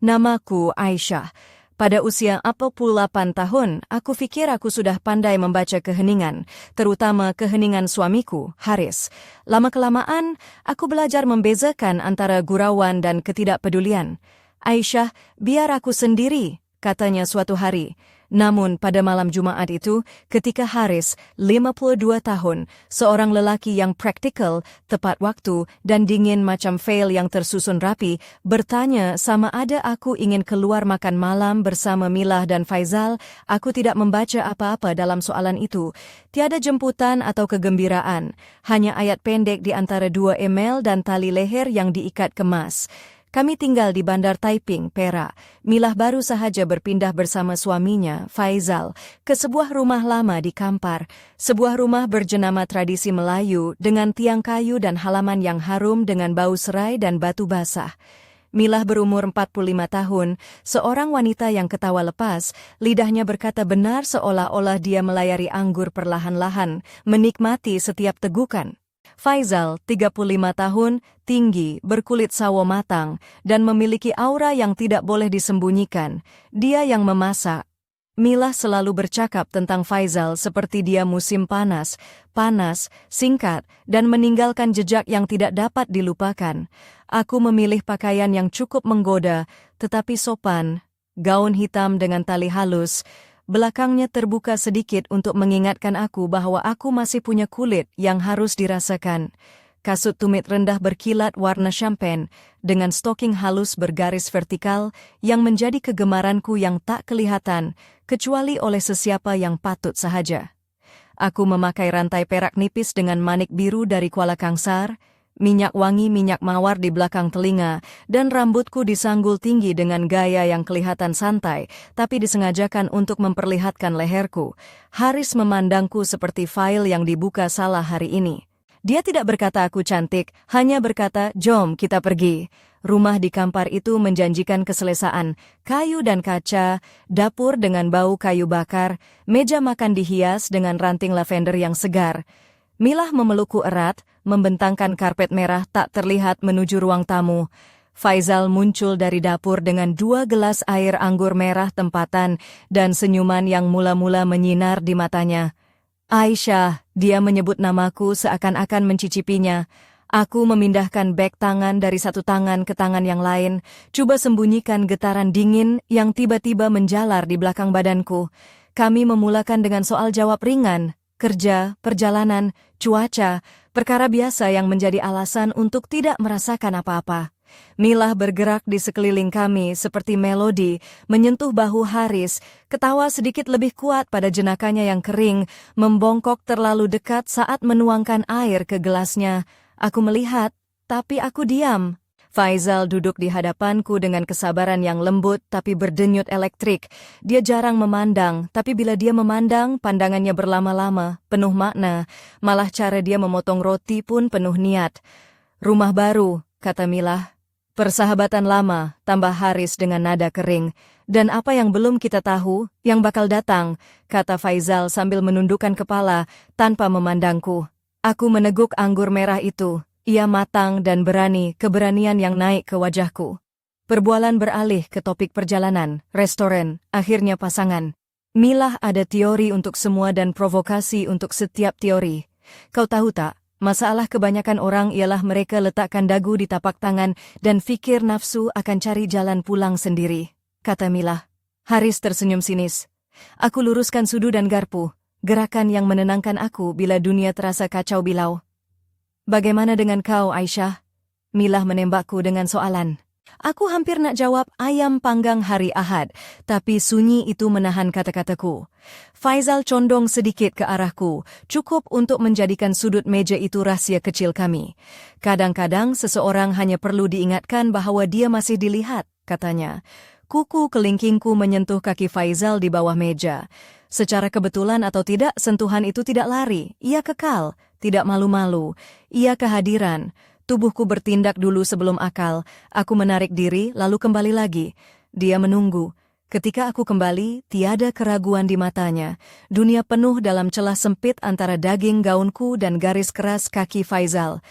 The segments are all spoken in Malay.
Namaku Aisyah. Pada usia 48 tahun, aku pikir aku sudah pandai membaca keheningan, terutama keheningan suamiku, Haris. Lama-kelamaan, aku belajar membezakan antara gurauan dan ketidakpedulian. Aisyah, biar aku sendiri, katanya suatu hari. Namun pada malam Jumat itu, ketika Haris, 52 tahun, seorang lelaki yang praktikal, tepat waktu, dan dingin macam fail yang tersusun rapi, bertanya sama ada aku ingin keluar makan malam bersama Milah dan Faizal, aku tidak membaca apa-apa dalam soalan itu. Tiada jemputan atau kegembiraan, hanya ayat pendek di antara dua email dan tali leher yang diikat kemas. Kami tinggal di Bandar Taiping, Perak. Milah baru sahaja berpindah bersama suaminya, Faizal, ke sebuah rumah lama di Kampar. Sebuah rumah berjenama tradisi Melayu dengan tiang kayu dan halaman yang harum dengan bau serai dan batu basah. Milah berumur 45 tahun, seorang wanita yang ketawa lepas, lidahnya berkata benar seolah-olah dia melayari anggur perlahan-lahan, menikmati setiap tegukan. Faizal, 35 tahun, tinggi, berkulit sawo matang, dan memiliki aura yang tidak boleh disembunyikan. Dia yang memasak. Milah selalu bercakap tentang Faizal seperti dia musim panas, singkat, dan meninggalkan jejak yang tidak dapat dilupakan. Aku memilih pakaian yang cukup menggoda, tetapi sopan, gaun hitam dengan tali halus. Belakangnya terbuka sedikit untuk mengingatkan aku bahwa aku masih punya kulit yang harus dirasakan. Kasut tumit rendah berkilat warna champagne dengan stoking halus bergaris vertikal yang menjadi kegemaranku yang tak kelihatan, kecuali oleh sesiapa yang patut sahaja. Aku memakai rantai perak nipis dengan manik biru dari Kuala Kangsar, minyak wangi minyak mawar di belakang telinga, dan rambutku disanggul tinggi dengan gaya yang kelihatan santai, tapi disengajakan untuk memperlihatkan leherku. Haris memandangku seperti file yang dibuka salah hari ini. Dia tidak berkata aku cantik, hanya berkata, "Jom kita pergi." Rumah di Kampar itu menjanjikan keselesaan, kayu dan kaca, dapur dengan bau kayu bakar, meja makan dihias dengan ranting lavender yang segar. Milah memelukku erat, membentangkan karpet merah tak terlihat menuju ruang tamu. Faizal muncul dari dapur dengan 2 gelas air anggur merah tempatan dan senyuman yang mula-mula menyinar di matanya. Aisyah, dia menyebut namaku seakan-akan mencicipinya. Aku memindahkan beg tangan dari satu tangan ke tangan yang lain, coba sembunyikan getaran dingin yang tiba-tiba menjalar di belakang badanku. Kami memulakan dengan soal jawab ringan. Kerja, perjalanan, cuaca, perkara biasa yang menjadi alasan untuk tidak merasakan apa-apa. Milah bergerak di sekeliling kami seperti melodi, menyentuh bahu Haris, ketawa sedikit lebih kuat pada jenakanya yang kering, membongkok terlalu dekat saat menuangkan air ke gelasnya. Aku melihat, tapi aku diam. Faizal duduk di hadapanku dengan kesabaran yang lembut tapi berdenyut elektrik. Dia jarang memandang, tapi bila dia memandang, pandangannya berlama-lama, penuh makna. Malah cara dia memotong roti pun penuh niat. Rumah baru, kata Milah. Persahabatan lama, tambah Haris dengan nada kering. Dan apa yang belum kita tahu, yang bakal datang, kata Faizal sambil menundukkan kepala tanpa memandangku. Aku meneguk anggur merah itu. Ia matang dan berani, keberanian yang naik ke wajahku. Perbualan beralih ke topik perjalanan, restoran, akhirnya pasangan. Milah ada teori untuk semua dan provokasi untuk setiap teori. Kau tahu tak, masalah kebanyakan orang ialah mereka letakkan dagu di tapak tangan dan fikir nafsu akan cari jalan pulang sendiri, kata Milah. Haris tersenyum sinis. Aku luruskan sudu dan garpu, gerakan yang menenangkan aku bila dunia terasa kacau bilau. Bagaimana dengan kau, Aisyah? Milah menembakku dengan soalan. Aku hampir nak jawab ayam panggang hari Ahad, tapi sunyi itu menahan kata-kataku. Faizal condong sedikit ke arahku, cukup untuk menjadikan sudut meja itu rahasia kecil kami. Kadang-kadang seseorang hanya perlu diingatkan bahwa dia masih dilihat, katanya. Kuku kelingkingku menyentuh kaki Faizal di bawah meja. Secara kebetulan atau tidak, sentuhan itu tidak lari, ia kekal. Tidak malu-malu, ia kehadiran. Tubuhku bertindak dulu sebelum akal. Aku menarik diri, lalu kembali lagi. Dia menunggu. Ketika aku kembali, tiada keraguan di matanya. Dunia penuh dalam celah sempit antara daging gaunku dan garis keras kaki Faizal.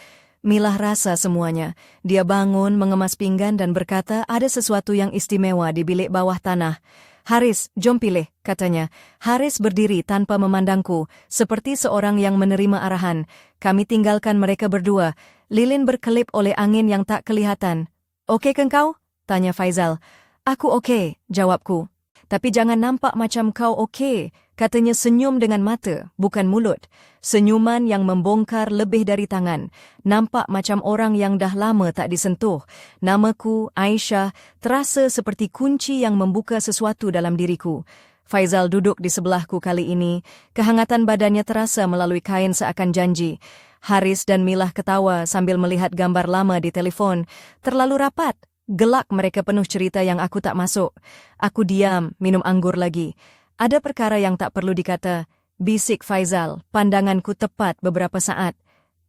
Milah rasa semuanya. Dia bangun, mengemas pinggan dan berkata ada sesuatu yang istimewa di bilik bawah tanah. Haris, jom pilih, katanya. Haris berdiri tanpa memandangku, seperti seorang yang menerima arahan. Kami tinggalkan mereka berdua. Lilin berkelip oleh angin yang tak kelihatan. Oke ke kau? Tanya Faizal. Aku oke, jawabku. Tapi jangan nampak macam kau oke, katanya senyum dengan mata, bukan mulut. Senyuman yang membongkar lebih dari tangan. Nampak macam orang yang dah lama tak disentuh. Namaku, Aisyah, terasa seperti kunci yang membuka sesuatu dalam diriku. Faizal duduk di sebelahku kali ini. Kehangatan badannya terasa melalui kain seakan janji. Haris dan Milah ketawa sambil melihat gambar lama di telefon. Terlalu rapat. Gelak mereka penuh cerita yang aku tak masuk. Aku diam, minum anggur lagi. Ada perkara yang tak perlu dikata. Bisik Faizal, pandanganku tepat beberapa saat.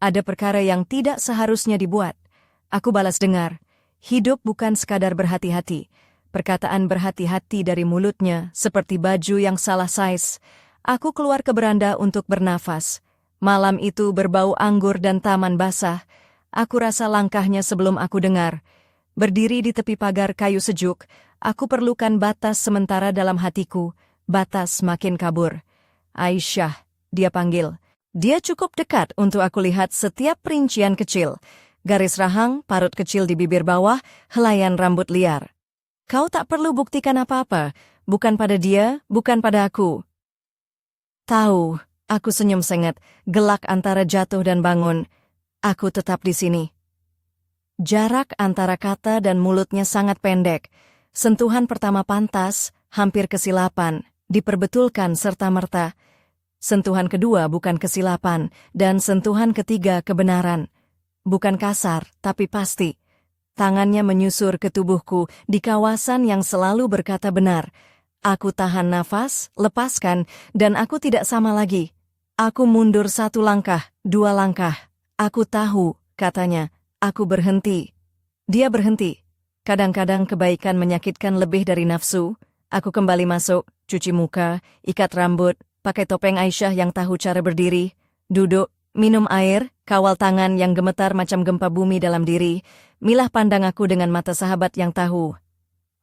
Ada perkara yang tidak seharusnya dibuat. Aku balas dengar. Hidup bukan sekadar berhati-hati. Perkataan berhati-hati dari mulutnya seperti baju yang salah saiz. Aku keluar ke beranda untuk bernafas. Malam itu berbau anggur dan taman basah. Aku rasa langkahnya sebelum aku dengar. Berdiri di tepi pagar kayu sejuk, aku perlukan batas sementara dalam hatiku. Batas makin kabur. Aisyah, dia panggil. Dia cukup dekat untuk aku lihat setiap perincian kecil. Garis rahang, parut kecil di bibir bawah, helaian rambut liar. Kau tak perlu buktikan apa-apa. Bukan pada dia, bukan pada aku. Tahu, aku senyum sengit, gelak antara jatuh dan bangun. Aku tetap di sini. Jarak antara kata dan mulutnya sangat pendek. Sentuhan pertama pantas, hampir kesilapan, diperbetulkan serta-merta. Sentuhan kedua bukan kesilapan, dan sentuhan ketiga kebenaran. Bukan kasar, tapi pasti. Tangannya menyusur ke tubuhku di kawasan yang selalu berkata benar. Aku tahan nafas, lepaskan, dan aku tidak sama lagi. Aku mundur 1 langkah, 2 langkah. Aku tahu, katanya. Aku berhenti. Dia berhenti. Kadang-kadang kebaikan menyakitkan lebih dari nafsu. Aku kembali masuk, cuci muka, ikat rambut, pakai topeng Aisyah yang tahu cara berdiri, duduk, minum air, kawal tangan yang gemetar macam gempa bumi dalam diri. Milah pandang aku dengan mata sahabat yang tahu.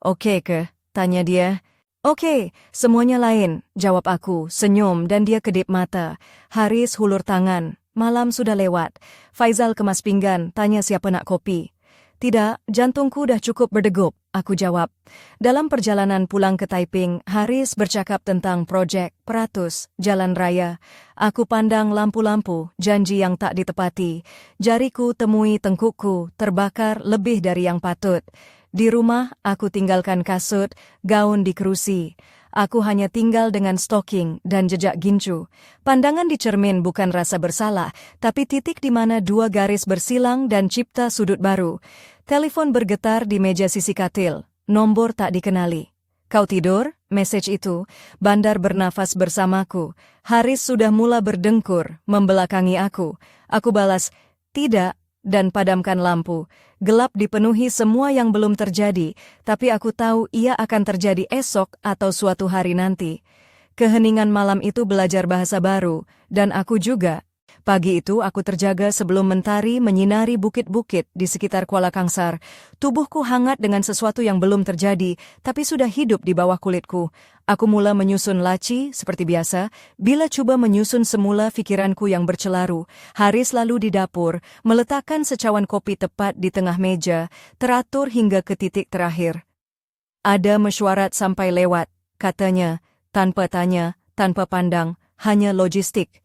Oke ke? Tanya dia. Oke, semuanya lain, jawab aku, senyum dan dia kedip mata. Haris hulur tangan. Malam sudah lewat. Faizal kemas pinggan, tanya siapa nak kopi. Tidak, jantungku dah cukup berdegup, aku jawab. Dalam perjalanan pulang ke Taiping, Haris bercakap tentang projek, peratus, jalan raya. Aku pandang lampu-lampu, janji yang tak ditepati. Jariku temui tengkukku, terbakar lebih dari yang patut. Di rumah, aku tinggalkan kasut, gaun di kerusi. Aku hanya tinggal dengan stoking dan jejak gincu. Pandangan di cermin bukan rasa bersalah, tapi titik di mana 2 garis bersilang dan cipta sudut baru. Telepon bergetar di meja sisi katil. Nombor tak dikenali. Kau tidur? Message itu. Bandar bernafas bersamaku. Haris sudah mula berdengkur, membelakangi aku. Aku balas, tidak, dan padamkan lampu. Gelap dipenuhi semua yang belum terjadi, tapi aku tahu ia akan terjadi esok atau suatu hari nanti. Keheningan malam itu belajar bahasa baru, dan aku juga. Pagi itu aku terjaga sebelum mentari menyinari bukit-bukit di sekitar Kuala Kangsar. Tubuhku hangat dengan sesuatu yang belum terjadi, tapi sudah hidup di bawah kulitku. Aku mula menyusun laci, seperti biasa. Bila coba menyusun semula pikiranku yang bercelaru, Haris lalu di dapur, meletakkan secawan kopi tepat di tengah meja, teratur hingga ke titik terakhir. Ada mesyuarat sampai lewat, katanya, tanpa tanya, tanpa pandang, hanya logistik.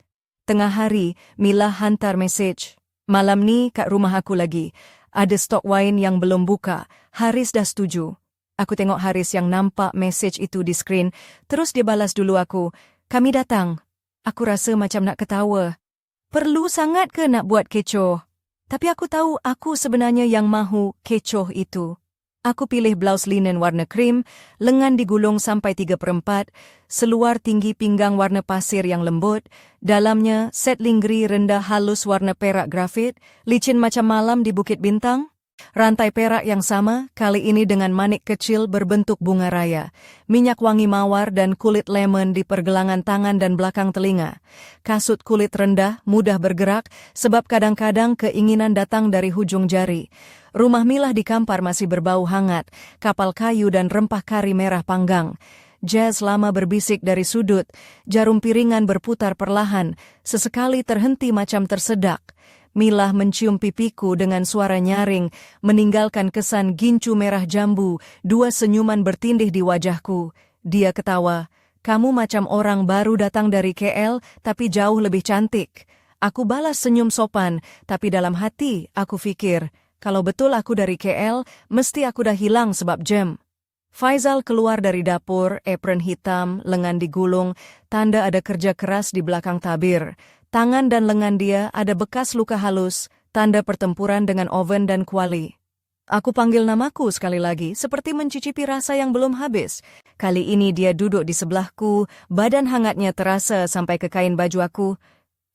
Tengah hari, Milah hantar mesej. Malam ni kat rumah aku lagi. Ada stok wine yang belum buka. Haris dah setuju. Aku tengok Haris yang nampak mesej itu di skrin. Terus dia balas dulu aku. Kami datang. Aku rasa macam nak ketawa. Perlu sangat ke nak buat kecoh? Tapi aku tahu aku sebenarnya yang mahu kecoh itu. Aku pilih blouse linen warna krim, lengan digulung sampai 3/4, seluar tinggi pinggang warna pasir yang lembut, dalamnya set lingerie rendah halus warna perak grafit, licin macam malam di Bukit Bintang. Rantai perak yang sama, kali ini dengan manik kecil berbentuk bunga raya, minyak wangi mawar dan kulit lemon di pergelangan tangan dan belakang telinga. Kasut kulit rendah, mudah bergerak, sebab kadang-kadang keinginan datang dari hujung jari. Rumah Milah di Kampar masih berbau hangat, kapal kayu dan rempah kari merah panggang. Jazz lama berbisik dari sudut, jarum piringan berputar perlahan, sesekali terhenti macam tersedak. Milah mencium pipiku dengan suara nyaring, meninggalkan kesan gincu merah jambu, dua senyuman bertindih di wajahku. Dia ketawa, "Kamu macam orang baru datang dari KL, tapi jauh lebih cantik." Aku balas senyum sopan, tapi dalam hati aku fikir, kalau betul aku dari KL, mesti aku dah hilang sebab jam. Faizal keluar dari dapur, apron hitam, lengan digulung, tanda ada kerja keras di belakang tabir. Tangan dan lengan dia ada bekas luka halus, tanda pertempuran dengan oven dan kuali. Aku panggil namaku sekali lagi, seperti mencicipi rasa yang belum habis. Kali ini dia duduk di sebelahku, badan hangatnya terasa sampai ke kain baju aku.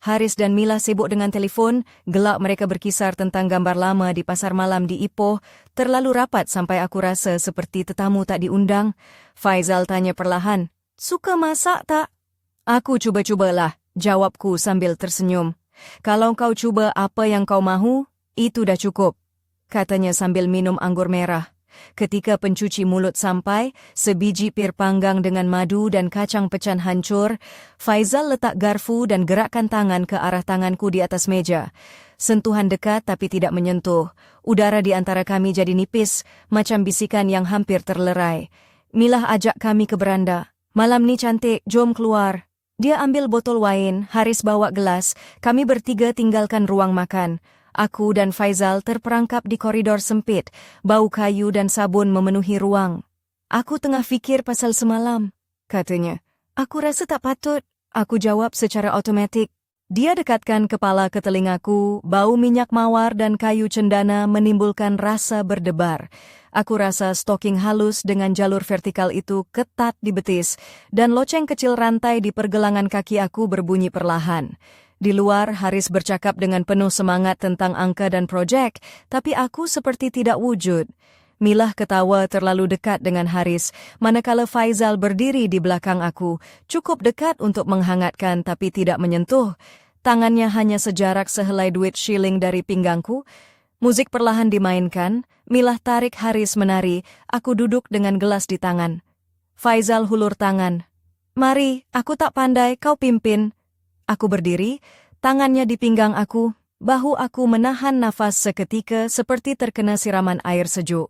Haris dan Milah sibuk dengan telefon, gelak mereka berkisar tentang gambar lama di pasar malam di Ipoh, terlalu rapat sampai aku rasa seperti tetamu tak diundang. Faizal tanya perlahan, "Suka masak tak?" "Aku cuba-cubalah," jawabku sambil tersenyum. "Kalau kau cuba apa yang kau mahu, itu dah cukup," katanya sambil minum anggur merah. Ketika pencuci mulut sampai, sebiji pir panggang dengan madu dan kacang pecan hancur, Faizal letak garfu dan gerakkan tangan ke arah tanganku di atas meja. Sentuhan dekat tapi tidak menyentuh. Udara di antara kami jadi nipis, macam bisikan yang hampir terlerai. Milah ajak kami ke beranda. "Malam ni cantik, jom keluar." Dia ambil botol wain, Haris bawa gelas, kami bertiga tinggalkan ruang makan. Aku dan Faizal terperangkap di koridor sempit, bau kayu dan sabun memenuhi ruang. "Aku tengah fikir pasal semalam," katanya. "Aku rasa tak patut," aku jawab secara otomatik. Dia dekatkan kepala ke telingaku, bau minyak mawar dan kayu cendana menimbulkan rasa berdebar. Aku rasa stoking halus dengan jalur vertikal itu ketat di betis, dan loceng kecil rantai di pergelangan kaki aku berbunyi perlahan. Di luar, Haris bercakap dengan penuh semangat tentang angka dan projek, tapi aku seperti tidak wujud. Milah ketawa terlalu dekat dengan Haris, manakala Faizal berdiri di belakang aku, cukup dekat untuk menghangatkan tapi tidak menyentuh. Tangannya hanya sejarak sehelai duit shilling dari pinggangku. Musik perlahan dimainkan, Milah tarik Haris menari, aku duduk dengan gelas di tangan. Faizal hulur tangan. "Mari, aku tak pandai, kau pimpin." Aku berdiri, tangannya di pinggang aku, bahu aku menahan nafas seketika seperti terkena siraman air sejuk.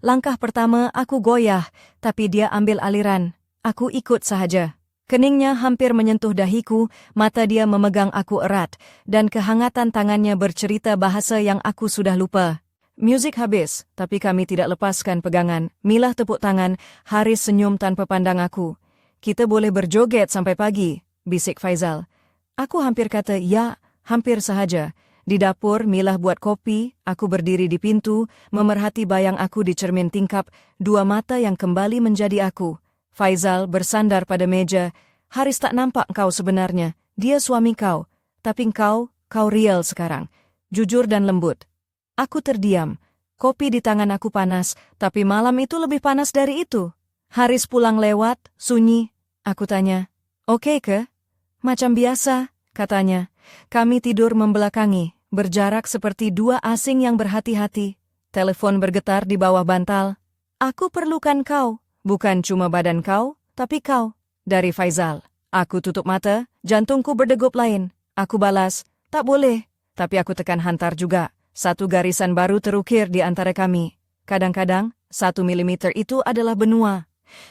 Langkah pertama aku goyah, tapi dia ambil aliran. Aku ikut sahaja. Keningnya hampir menyentuh dahiku, mata dia memegang aku erat, dan kehangatan tangannya bercerita bahasa yang aku sudah lupa. Musik habis, tapi kami tidak lepaskan pegangan. Milah tepuk tangan, Haris senyum tanpa pandang aku. "Kita boleh berjoget sampai pagi," bisik Faizal. Aku hampir kata ya, hampir sahaja. Di dapur, Milah buat kopi, aku berdiri di pintu, memerhati bayang aku di cermin tingkap, dua mata yang kembali menjadi aku. Faizal bersandar pada meja. "Haris tak nampak kau sebenarnya, dia suami kau. Tapi kau real sekarang. Jujur dan lembut." Aku terdiam. Kopi di tangan aku panas, tapi malam itu lebih panas dari itu. Haris pulang lewat, sunyi. Aku tanya, "Oke ke?" "Macam biasa," katanya. Kami tidur membelakangi, berjarak seperti dua asing yang berhati-hati. Telepon bergetar di bawah bantal. "Aku perlukan kau, bukan cuma badan kau, tapi kau." Dari Faizal. Aku tutup mata, jantungku berdegup lain. Aku balas, "Tak boleh." Tapi aku tekan hantar juga. Satu garisan baru terukir di antara kami. Kadang-kadang, 1 milimeter itu adalah benua.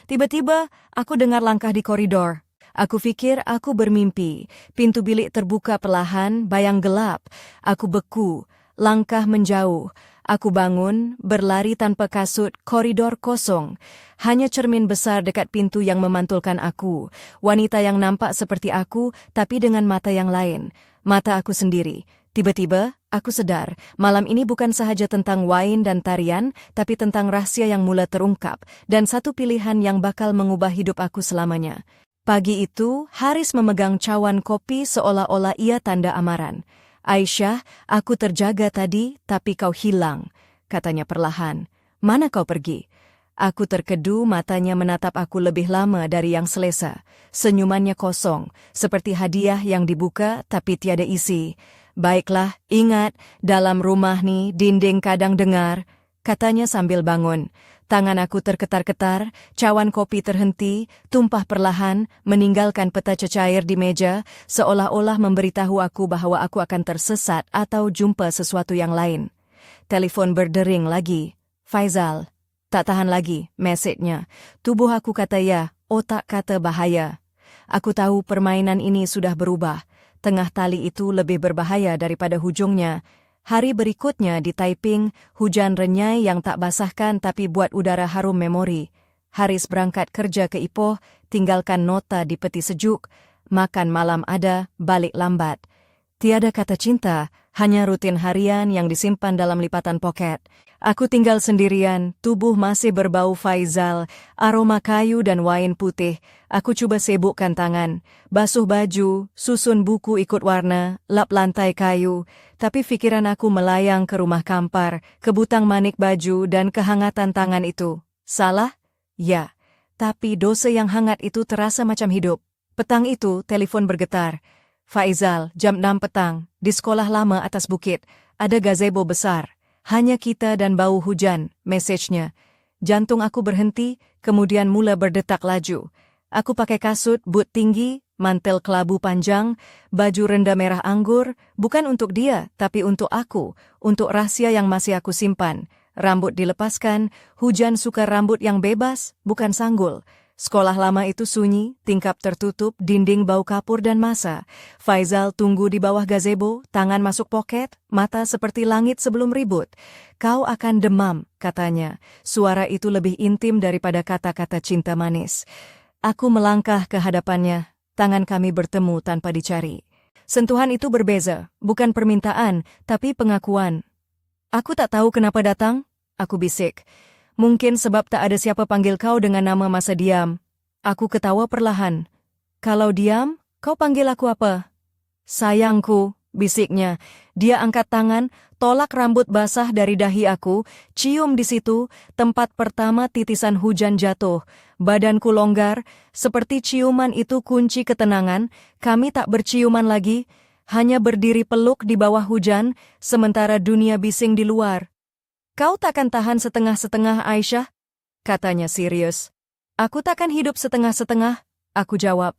Tiba-tiba, aku dengar langkah di koridor. Aku fikir aku bermimpi. Pintu bilik terbuka perlahan, bayang gelap. Aku beku, langkah menjauh. Aku bangun, berlari tanpa kasut, koridor kosong. Hanya cermin besar dekat pintu yang memantulkan aku. Wanita yang nampak seperti aku, tapi dengan mata yang lain. Mata aku sendiri. Tiba-tiba, aku sedar, malam ini bukan sahaja tentang wain dan tarian, tapi tentang rahasia yang mula terungkap, dan satu pilihan yang bakal mengubah hidup aku selamanya. Pagi itu, Haris memegang cawan kopi seolah-olah ia tanda amaran. "Aisyah, aku terjaga tadi, tapi kau hilang." katanya perlahan. Mana kau pergi? Aku terkedu, matanya menatap aku lebih lama dari yang selesa. Senyumannya kosong, seperti hadiah yang dibuka tapi tiada isi. Baiklah, ingat, dalam rumah ni dinding kadang dengar, katanya sambil bangun. Tangan aku terketar-ketar, cawan kopi terhenti, tumpah perlahan, meninggalkan peta cecair di meja, seolah-olah memberitahu aku bahwa aku akan tersesat atau jumpa sesuatu yang lain. Telepon berdering lagi. Faizal. Tak tahan lagi, mesejnya. Tubuh aku kata ya, otak kata bahaya. Aku tahu permainan ini sudah berubah. Tengah tali itu lebih berbahaya daripada hujungnya. Hari berikutnya di Taiping, hujan renyai yang tak basahkan tapi buat udara harum memori. Haris berangkat kerja ke Ipoh, tinggalkan nota di peti sejuk. Makan malam ada, balik lambat. Tiada kata cinta, hanya rutin harian yang disimpan dalam lipatan poket. Aku tinggal sendirian, tubuh masih berbau Faizal, aroma kayu dan wain putih. Aku cuba sibukkan tangan, basuh baju, susun buku ikut warna, lap lantai kayu. Tapi fikiran aku melayang ke rumah kampar, ke butang manik baju dan kehangatan tangan itu. Salah? Ya. Tapi dosa yang hangat itu terasa macam hidup. Petang itu, telepon bergetar. Faizal, jam 6 petang, di sekolah lama atas bukit, ada gazebo besar. Hanya kita dan bau hujan, mesejnya. Jantung aku berhenti, kemudian mula berdetak laju. Aku pakai kasut, boot tinggi, mantel kelabu panjang, baju rendah merah anggur, bukan untuk dia, tapi untuk aku, untuk rahasia yang masih aku simpan. Rambut dilepaskan, hujan suka rambut yang bebas, bukan sanggul. Sekolah lama itu sunyi, tingkap tertutup, dinding bau kapur dan masa. Faizal tunggu di bawah gazebo, tangan masuk poket, mata seperti langit sebelum ribut. Kau akan demam, katanya. Suara itu lebih intim daripada kata-kata cinta manis. Aku melangkah ke hadapannya, tangan kami bertemu tanpa dicari. Sentuhan itu berbeza, bukan permintaan, tapi pengakuan. Aku tak tahu kenapa datang, aku bisik. Mungkin sebab tak ada siapa panggil kau dengan nama masa diam. Aku ketawa perlahan. Kalau diam, kau panggil aku apa? Sayangku, bisiknya. Dia angkat tangan, tolak rambut basah dari dahi aku, cium di situ, tempat pertama titisan hujan jatuh. Badanku longgar, seperti ciuman itu kunci ketenangan. Kami tak berciuman lagi, hanya berdiri peluk di bawah hujan, sementara dunia bising di luar. Kau takkan tahan setengah-setengah, Aisyah? Katanya serius. Aku takkan hidup setengah-setengah, aku jawab.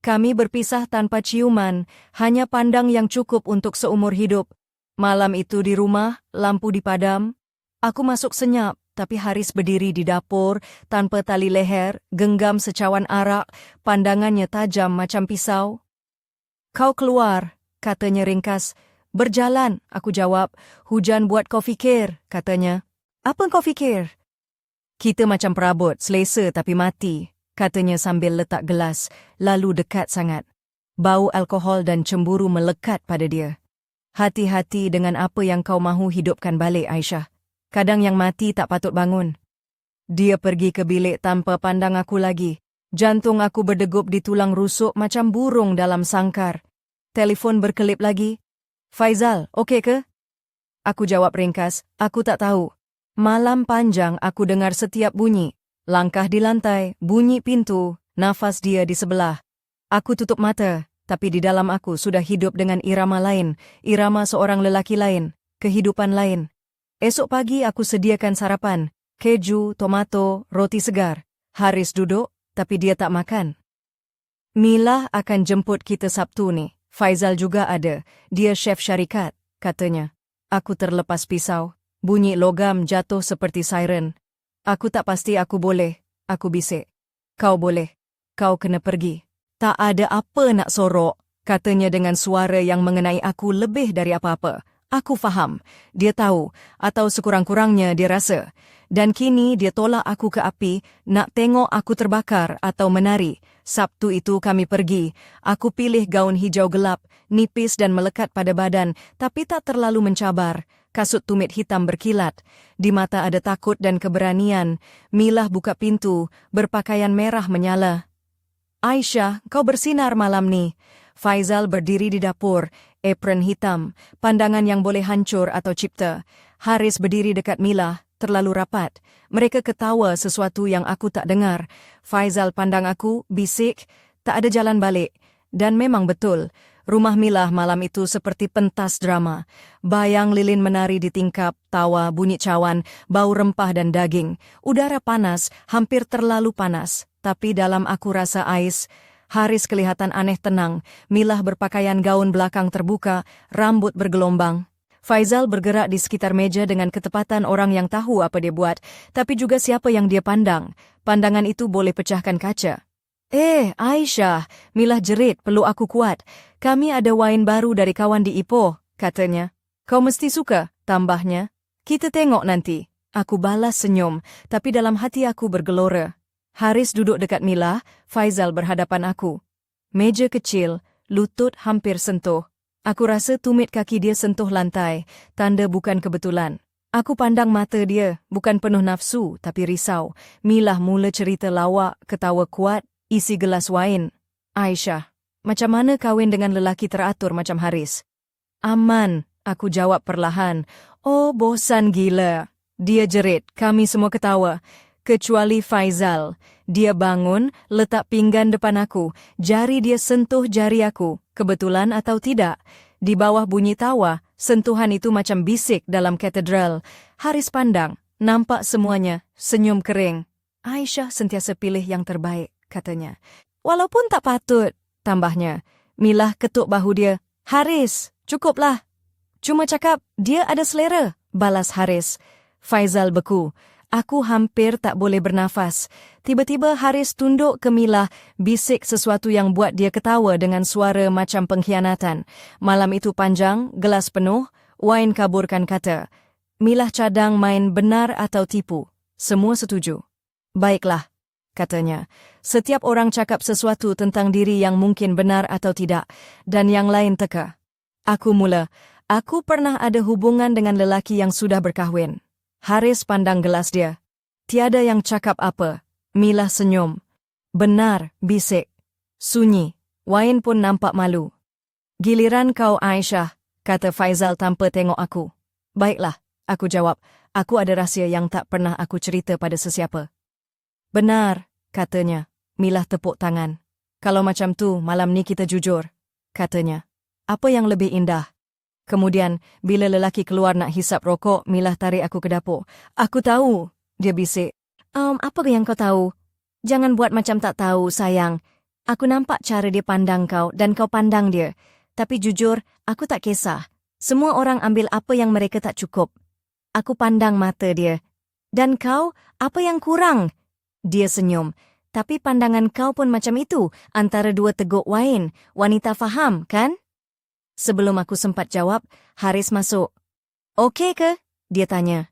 Kami berpisah tanpa ciuman, hanya pandang yang cukup untuk seumur hidup. Malam itu di rumah, lampu dipadam. Aku masuk senyap, tapi Haris berdiri di dapur, tanpa tali leher, genggam secawan arak, pandangannya tajam macam pisau. Kau keluar, katanya ringkas. Berjalan, aku jawab. Hujan buat kau fikir, katanya. Apa kau fikir? Kita macam perabot, selesa tapi mati, katanya sambil letak gelas, lalu dekat sangat. Bau alkohol dan cemburu melekat pada dia. Hati-hati dengan apa yang kau mahu hidupkan balik, Aisyah. Kadang yang mati tak patut bangun. Dia pergi ke bilik tanpa pandang aku lagi. Jantung aku berdegup di tulang rusuk macam burung dalam sangkar. Telefon berkelip lagi. Faizal, okey ke? Aku jawab ringkas, aku tak tahu. Malam panjang aku dengar setiap bunyi. Langkah di lantai, bunyi pintu, nafas dia di sebelah. Aku tutup mata, tapi di dalam aku sudah hidup dengan irama lain, irama seorang lelaki lain, kehidupan lain. Esok pagi aku sediakan sarapan, keju, tomato, roti segar. Haris duduk, tapi dia tak makan. Mila akan jemput kita Sabtu ni. Faizal juga ada, dia chef syarikat, katanya. Aku terlepas pisau, bunyi logam jatuh seperti siren. Aku tak pasti aku boleh, aku bisik. Kau boleh, kau kena pergi. Tak ada apa nak sorok, katanya dengan suara yang mengenai aku lebih dari apa-apa. Aku faham, dia tahu, atau sekurang-kurangnya dia rasa. Dan kini dia tolak aku ke api, nak tengok aku terbakar atau menari. Sabtu itu kami pergi. Aku pilih gaun hijau gelap, nipis dan melekat pada badan, tapi tak terlalu mencabar. Kasut tumit hitam berkilat. Di mata ada takut dan keberanian. Milah buka pintu, berpakaian merah menyala. Aisyah, kau bersinar malam ni. Faizal berdiri di dapur, apron hitam, pandangan yang boleh hancur atau cipta. Haris berdiri dekat Mila, terlalu rapat. Mereka ketawa sesuatu yang aku tak dengar. Faizal pandang aku, bisik, tak ada jalan balik. Dan memang betul, rumah Mila malam itu seperti pentas drama. Bayang lilin menari di tingkap, tawa, bunyi cawan, bau rempah dan daging. Udara panas, hampir terlalu panas. Tapi dalam aku rasa ais, Haris kelihatan aneh tenang. Mila berpakaian gaun belakang terbuka, rambut bergelombang. Faizal bergerak di sekitar meja dengan ketepatan orang yang tahu apa dia buat, tapi juga siapa yang dia pandang. Pandangan itu boleh pecahkan kaca. Aisyah, Mila jerit, peluk aku kuat. Kami ada wain baru dari kawan di Ipoh, katanya. Kau mesti suka, tambahnya. Kita tengok nanti. Aku balas senyum, tapi dalam hati aku bergelora. Haris duduk dekat Mila, Faizal berhadapan aku. Meja kecil, lutut hampir sentuh. Aku rasa tumit kaki dia sentuh lantai, tanda bukan kebetulan. Aku pandang mata dia, bukan penuh nafsu, tapi risau. Mila mula cerita lawak, ketawa kuat, isi gelas wain. Aisyah, macam mana kahwin dengan lelaki teratur macam Haris? Aman, aku jawab perlahan. Oh, bosan gila. Dia jerit, kami semua ketawa. Kecuali Faizal. Dia bangun, letak pinggan depan aku. Jari dia sentuh jari aku. Kebetulan atau tidak? Di bawah bunyi tawa, sentuhan itu macam bisik dalam katedral. Haris pandang, nampak semuanya, senyum kering. Aisyah sentiasa pilih yang terbaik, katanya. Walaupun tak patut, tambahnya. Mila ketuk bahu dia. Haris, cukuplah. Cuma cakap, dia ada selera, balas Haris. Faizal beku. Aku hampir tak boleh bernafas. Tiba-tiba Haris tunduk ke Mila, bisik sesuatu yang buat dia ketawa dengan suara macam pengkhianatan. Malam itu panjang, gelas penuh, wain kaburkan kata. Mila cadang main benar atau tipu. Semua setuju. Baiklah, katanya. Setiap orang cakap sesuatu tentang diri yang mungkin benar atau tidak, dan yang lain teka. Aku mula. Aku pernah ada hubungan dengan lelaki yang sudah berkahwin. Haris pandang gelas dia. Tiada yang cakap apa. Mila senyum. Benar, bisik. Sunyi. Wain pun nampak malu. Giliran kau Aisyah, kata Faizal tanpa tengok aku. Baiklah, aku jawab. Aku ada rahsia yang tak pernah aku cerita pada sesiapa. Benar, katanya. Mila tepuk tangan. Kalau macam tu, malam ni kita jujur, katanya. Apa yang lebih indah? Kemudian, bila lelaki keluar nak hisap rokok, Mila tarik aku ke dapur. Aku tahu, dia bisik. Apa yang kau tahu? Jangan buat macam tak tahu, sayang. Aku nampak cara dia pandang kau dan kau pandang dia. Tapi jujur, aku tak kisah. Semua orang ambil apa yang mereka tak cukup. Aku pandang mata dia. Dan kau, apa yang kurang? Dia senyum. Tapi pandangan kau pun macam itu, antara dua teguk wain. Wanita faham, kan? Sebelum aku sempat jawab, Haris masuk. Okey ke? Dia tanya.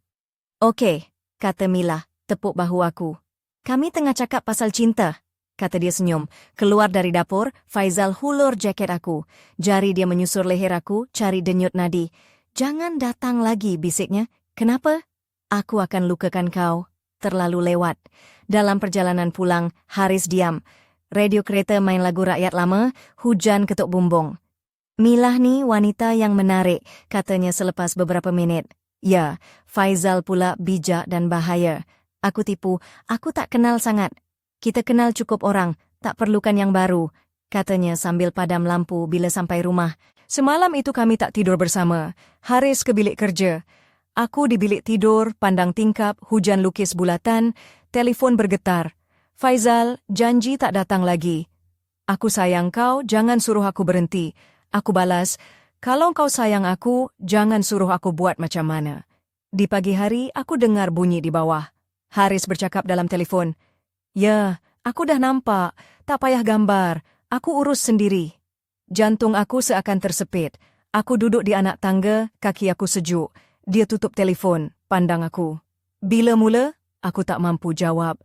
Okey, kata Mila, tepuk bahu aku. Kami tengah cakap pasal cinta, kata dia senyum. Keluar dari dapur, Faizal hulur jaket aku. Jari dia menyusur leher aku, cari denyut nadi. Jangan datang lagi, bisiknya. Kenapa? Aku akan lukakan kau. Terlalu lewat. Dalam perjalanan pulang, Haris diam. Radio kereta main lagu rakyat lama, hujan ketuk bumbung. Mila ni wanita yang menarik, katanya selepas beberapa minit. Ya, Faizal pula bijak dan bahaya. Aku tipu, aku tak kenal sangat. Kita kenal cukup orang, tak perlukan yang baru, katanya sambil padam lampu bila sampai rumah. Semalam itu kami tak tidur bersama. Haris ke bilik kerja. Aku di bilik tidur, pandang tingkap, hujan lukis bulatan, telefon bergetar. Faizal, janji tak datang lagi. Aku sayang kau, jangan suruh aku berhenti. Aku balas, kalau kau sayang aku, jangan suruh aku buat macam mana. Di pagi hari, aku dengar bunyi di bawah. Haris bercakap dalam telefon. Ya, aku dah nampak. Tak payah gambar. Aku urus sendiri. Jantung aku seakan tersepit. Aku duduk di anak tangga, kaki aku sejuk. Dia tutup telefon, pandang aku. Bila mula? Aku tak mampu jawab.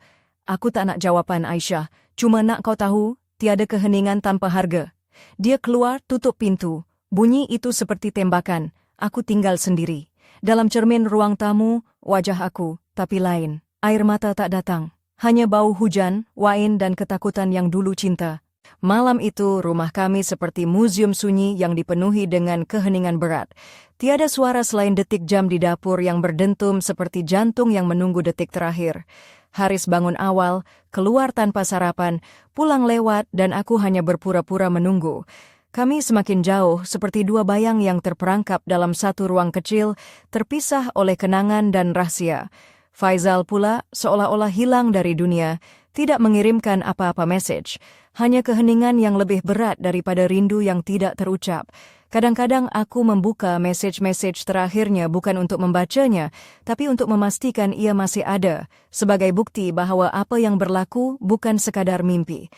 Aku tak nak jawapan Aisyah. Cuma nak kau tahu, tiada keheningan tanpa harga. Dia keluar, tutup pintu. Bunyi itu seperti tembakan. Aku tinggal sendiri. Dalam cermin ruang tamu, wajah aku, tapi lain. Air mata tak datang. Hanya bau hujan, wain dan ketakutan yang dulu cinta. Malam itu, rumah kami seperti museum sunyi yang dipenuhi dengan keheningan berat. Tiada suara selain detik jam di dapur yang berdentum seperti jantung yang menunggu detik terakhir. Haris bangun awal, keluar tanpa sarapan, pulang lewat dan aku hanya berpura-pura menunggu. Kami semakin jauh seperti dua bayang yang terperangkap dalam satu ruang kecil, terpisah oleh kenangan dan rahasia. Faizal pula seolah-olah hilang dari dunia, tidak mengirimkan apa-apa message. Hanya keheningan yang lebih berat daripada rindu yang tidak terucap. Kadang-kadang aku membuka message-message terakhirnya bukan untuk membacanya, tapi untuk memastikan ia masih ada, sebagai bukti bahwa apa yang berlaku bukan sekadar mimpi.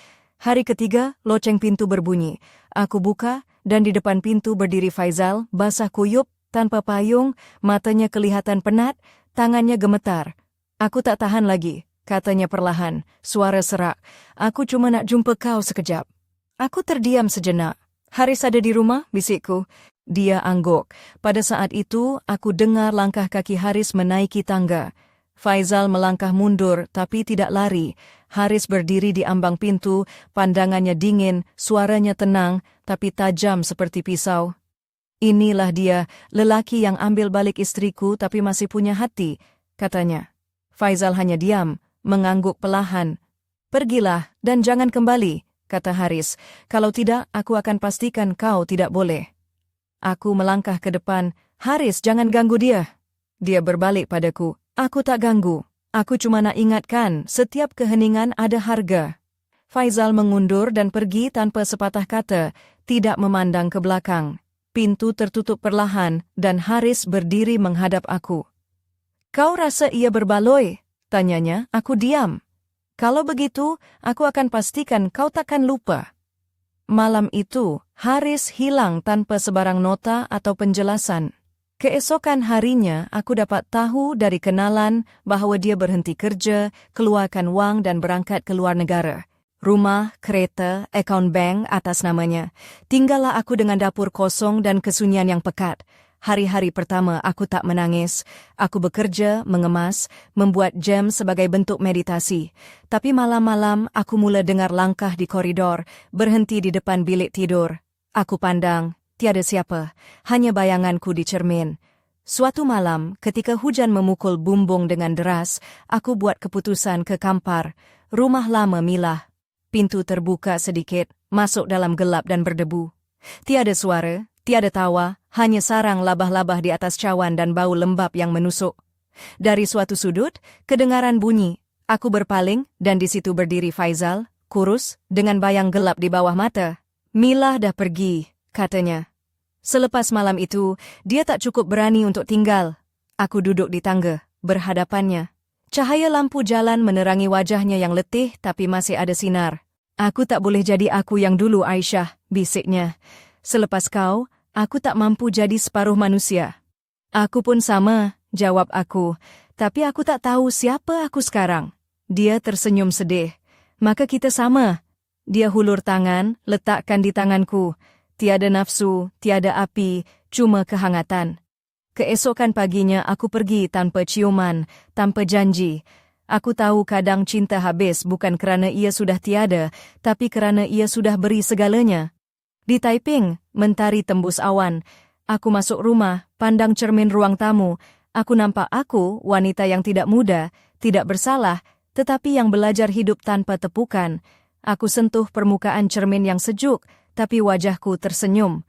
Hari ketiga, loceng pintu berbunyi. Aku buka, dan di depan pintu berdiri Faizal, basah kuyup, tanpa payung, matanya kelihatan penat, tangannya gemetar. Aku tak tahan lagi. Katanya perlahan, suara serak. Aku cuma nak jumpa kau sekejap. Aku terdiam sejenak. Haris ada di rumah, bisikku. Dia angguk. Pada saat itu, aku dengar langkah kaki Haris menaiki tangga. Faizal melangkah mundur, tapi tidak lari. Haris berdiri di ambang pintu, pandangannya dingin, suaranya tenang, tapi tajam seperti pisau. Inilah dia, lelaki yang ambil balik istriku tapi masih punya hati, katanya. Faizal hanya diam, mengangguk perlahan. Pergilah dan jangan kembali, kata Haris. Kalau tidak, aku akan pastikan kau tidak boleh. Aku melangkah ke depan. Haris, jangan ganggu dia. Dia berbalik padaku. Aku tak ganggu. Aku cuma nak ingatkan, setiap keheningan ada harga. Faizal mengundur dan pergi tanpa sepatah kata, tidak memandang ke belakang. Pintu tertutup perlahan dan Haris berdiri menghadap aku. Kau rasa ia berbaloi? Tanyanya, aku diam. Kalau begitu, aku akan pastikan kau takkan lupa. Malam itu, Haris hilang tanpa sebarang nota atau penjelasan. Keesokan harinya, aku dapat tahu dari kenalan bahwa dia berhenti kerja, keluarkan wang dan berangkat ke luar negara. Rumah, kereta, akaun bank atas namanya. Tinggallah aku dengan dapur kosong dan kesunyian yang pekat. Hari-hari pertama aku tak menangis. Aku bekerja, mengemas, membuat jam sebagai bentuk meditasi. Tapi malam-malam aku mula dengar langkah di koridor, berhenti di depan bilik tidur. Aku pandang, tiada siapa, hanya bayanganku di cermin. Suatu malam, ketika hujan memukul bumbung dengan deras, aku buat keputusan ke kampar. Rumah lama milah. Pintu terbuka sedikit, masuk dalam gelap dan berdebu. Tiada suara, tiada tawa, hanya sarang labah-labah di atas cawan dan bau lembab yang menusuk. Dari suatu sudut, kedengaran bunyi. Aku berpaling dan di situ berdiri Faizal, kurus, dengan bayang gelap di bawah mata. Milah dah pergi, katanya. Selepas malam itu, dia tak cukup berani untuk tinggal. Aku duduk di tangga, berhadapannya. Cahaya lampu jalan menerangi wajahnya yang letih tapi masih ada sinar. Aku tak boleh jadi aku yang dulu, Aisyah, bisiknya. Selepas kau, aku tak mampu jadi separuh manusia. Aku pun sama, jawab aku. Tapi aku tak tahu siapa aku sekarang. Dia tersenyum sedih. Maka kita sama. Dia hulur tangan, letakkan di tanganku. Tiada nafsu, tiada api, cuma kehangatan. Keesokan paginya aku pergi tanpa ciuman, tanpa janji. Aku tahu kadang cinta habis bukan kerana ia sudah tiada, tapi kerana ia sudah beri segalanya. Di Taiping, mentari tembus awan. Aku masuk rumah, pandang cermin ruang tamu. Aku nampak aku, wanita yang tidak muda, tidak bersalah, tetapi yang belajar hidup tanpa tepukan. Aku sentuh permukaan cermin yang sejuk, tapi wajahku tersenyum.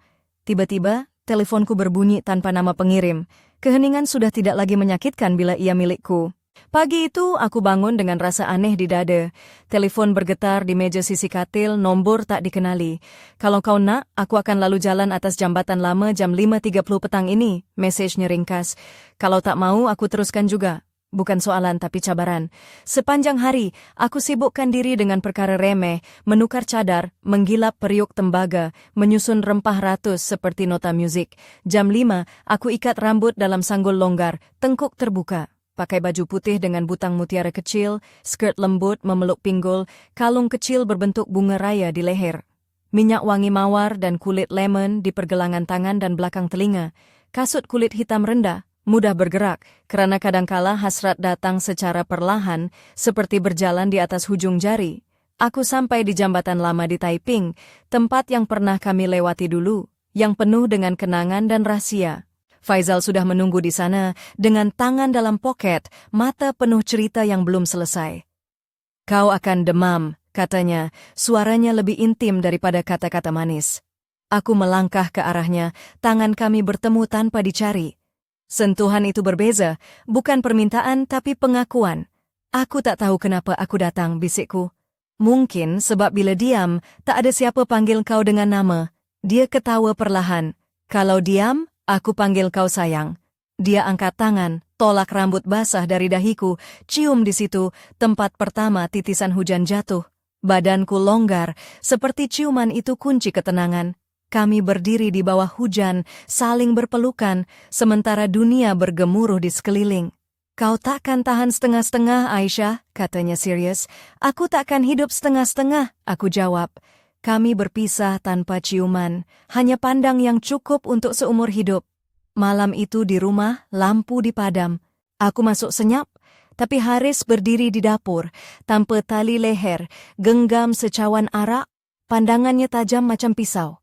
Tiba-tiba, teleponku berbunyi tanpa nama pengirim. Keheningan sudah tidak lagi menyakitkan bila ia milikku. Pagi itu, aku bangun dengan rasa aneh di dada. Telepon bergetar di meja sisi katil, nombor tak dikenali. Kalau kau nak, aku akan lalu jalan atas jambatan lama jam 5.30 petang ini. Mesejnya ringkas. Kalau tak mau, aku teruskan juga. Bukan soalan tapi cabaran. Sepanjang hari, aku sibukkan diri dengan perkara remeh, menukar cadar, menggilap periuk tembaga, menyusun rempah ratus seperti nota muzik. Jam 5, aku ikat rambut dalam sanggul longgar, tengkuk terbuka. Pakai baju putih dengan butang mutiara kecil, skirt lembut memeluk pinggul, kalung kecil berbentuk bunga raya di leher. Minyak wangi mawar dan kulit lemon di pergelangan tangan dan belakang telinga. Kasut kulit hitam rendah. Mudah bergerak, kerana kadangkala hasrat datang secara perlahan, seperti berjalan di atas hujung jari. Aku sampai di jambatan lama di Taiping, tempat yang pernah kami lewati dulu, yang penuh dengan kenangan dan rahasia. Faizal sudah menunggu di sana dengan tangan dalam poket, mata penuh cerita yang belum selesai. Kau akan demam, katanya, suaranya lebih intim daripada kata-kata manis. Aku melangkah ke arahnya, tangan kami bertemu tanpa dicari. Sentuhan itu berbeza, bukan permintaan tapi pengakuan. Aku tak tahu kenapa aku datang, bisikku. Mungkin sebab bila diam, tak ada siapa panggil kau dengan nama. Dia ketawa perlahan. Kalau diam, aku panggil kau sayang. Dia angkat tangan, tolak rambut basah dari dahiku, cium di situ, tempat pertama titisan hujan jatuh. Badanku longgar, seperti ciuman itu kunci ketenangan. Kami berdiri di bawah hujan, saling berpelukan, sementara dunia bergemuruh di sekeliling. Kau takkan tahan setengah-setengah, Aisyah, katanya serius. Aku takkan hidup setengah-setengah, aku jawab. Kami berpisah tanpa ciuman, hanya pandang yang cukup untuk seumur hidup. Malam itu di rumah, lampu dipadam. Aku masuk senyap, tapi Haris berdiri di dapur, tanpa tali leher, genggam secawan arak, pandangannya tajam macam pisau.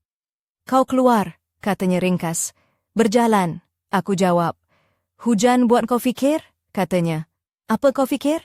Kau keluar, katanya ringkas. Berjalan, aku jawab. Hujan buat kau fikir? Katanya. Apa kau fikir?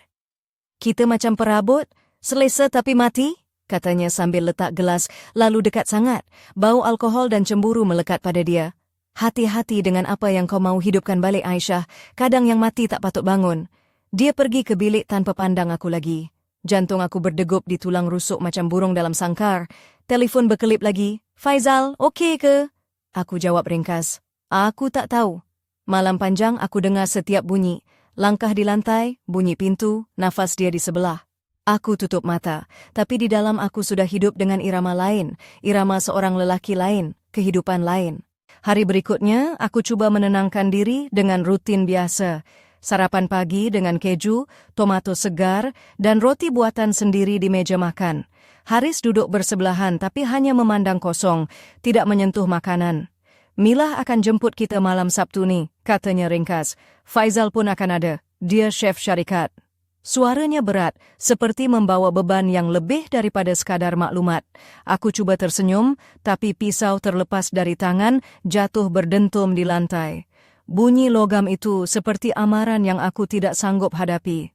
Kita macam perabot, selesa tapi mati? Katanya sambil letak gelas, lalu dekat sangat. Bau alkohol dan cemburu melekat pada dia. Hati-hati dengan apa yang kau mau hidupkan balik, Aisyah. Kadang yang mati tak patut bangun. Dia pergi ke bilik tanpa pandang aku lagi. Jantung aku berdegup di tulang rusuk macam burung dalam sangkar. Telefon berkelip lagi. Faizal, okey ke? Aku jawab ringkas. Aku tak tahu. Malam panjang aku dengar setiap bunyi. Langkah di lantai, bunyi pintu, nafas dia di sebelah. Aku tutup mata, tapi di dalam aku sudah hidup dengan irama lain, irama seorang lelaki lain, kehidupan lain. Hari berikutnya, aku cuba menenangkan diri dengan rutin biasa. Sarapan pagi dengan keju, tomato segar, dan roti buatan sendiri di meja makan. Haris duduk bersebelahan tapi hanya memandang kosong, tidak menyentuh makanan. Milah akan jemput kita malam Sabtu ni, katanya ringkas. Faizal pun akan ada. Dia chef syarikat. Suaranya berat, seperti membawa beban yang lebih daripada sekadar maklumat. Aku cuba tersenyum, tapi pisau terlepas dari tangan, jatuh berdentum di lantai. Bunyi logam itu seperti amaran yang aku tidak sanggup hadapi.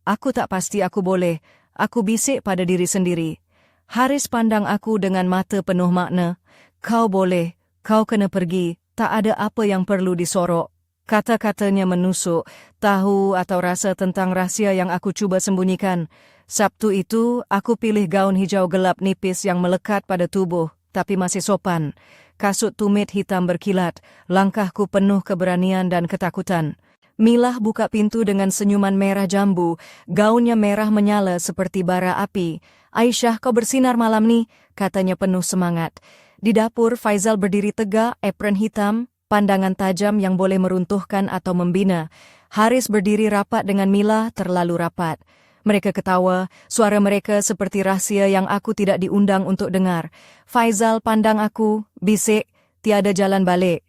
Aku tak pasti aku boleh. Aku bisik pada diri sendiri. Haris pandang aku dengan mata penuh makna. Kau boleh. Kau kena pergi, tak ada apa yang perlu disorok. Kata-katanya menusuk, tahu atau rasa tentang rahsia yang aku cuba sembunyikan. Sabtu itu, aku pilih gaun hijau gelap nipis yang melekat pada tubuh, tapi masih sopan. Kasut tumit hitam berkilat, langkahku penuh keberanian dan ketakutan. Milah buka pintu dengan senyuman merah jambu, gaunnya merah menyala seperti bara api. Aisyah, kau bersinar malam ni, katanya penuh semangat. Di dapur, Faizal berdiri tegak, apron hitam, pandangan tajam yang boleh meruntuhkan atau membina. Haris berdiri rapat dengan Milah, terlalu rapat. Mereka ketawa, suara mereka seperti rahsia yang aku tidak diundang untuk dengar. Faizal pandang aku, bisik, tiada jalan balik.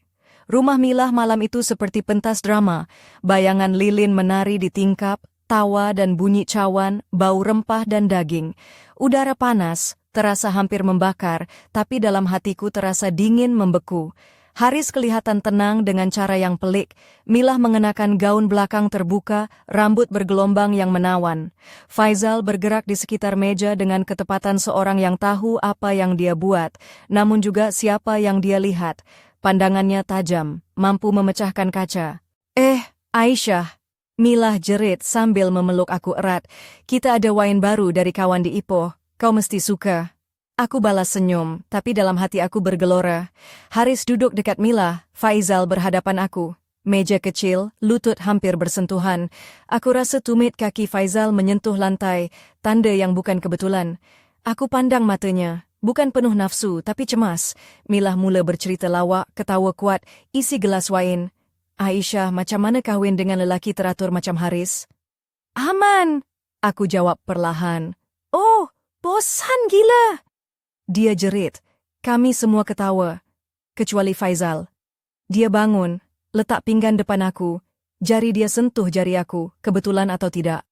Rumah Milah malam itu seperti pentas drama. Bayangan lilin menari di tingkap, tawa dan bunyi cawan, bau rempah dan daging. Udara panas, terasa hampir membakar, tapi dalam hatiku terasa dingin membeku. Haris kelihatan tenang dengan cara yang pelik. Milah mengenakan gaun belakang terbuka, rambut bergelombang yang menawan. Faizal bergerak di sekitar meja dengan ketepatan seorang yang tahu apa yang dia buat, namun juga siapa yang dia lihat. Pandangannya tajam, mampu memecahkan kaca. Aisyah, Milah jerit sambil memeluk aku erat. Kita ada wain baru dari kawan di Ipoh. Kau mesti suka. Aku balas senyum, tapi dalam hati aku bergelora. Haris duduk dekat Milah, Faizal berhadapan aku. Meja kecil, lutut hampir bersentuhan. Aku rasa tumit kaki Faizal menyentuh lantai, tanda yang bukan kebetulan. Aku pandang matanya, bukan penuh nafsu, tapi cemas. Milah mula bercerita lawak, ketawa kuat, isi gelas wain. Aisyah, macam mana kahwin dengan lelaki teratur macam Haris? Aman, aku jawab perlahan. Oh, bosan gila. Dia jerit. Kami semua ketawa. Kecuali Faizal. Dia bangun, letak pinggan depan aku. Jari dia sentuh jari aku, kebetulan atau tidak.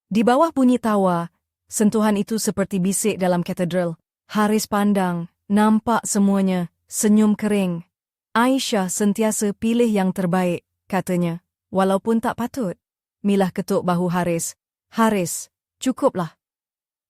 Di bawah bunyi tawa, Sentuhan itu seperti bisik dalam katedral. Haris pandang, nampak semuanya, senyum kering. Aisyah sentiasa pilih yang terbaik, katanya. Walaupun tak patut. Milah ketuk bahu Haris. Haris, cukuplah.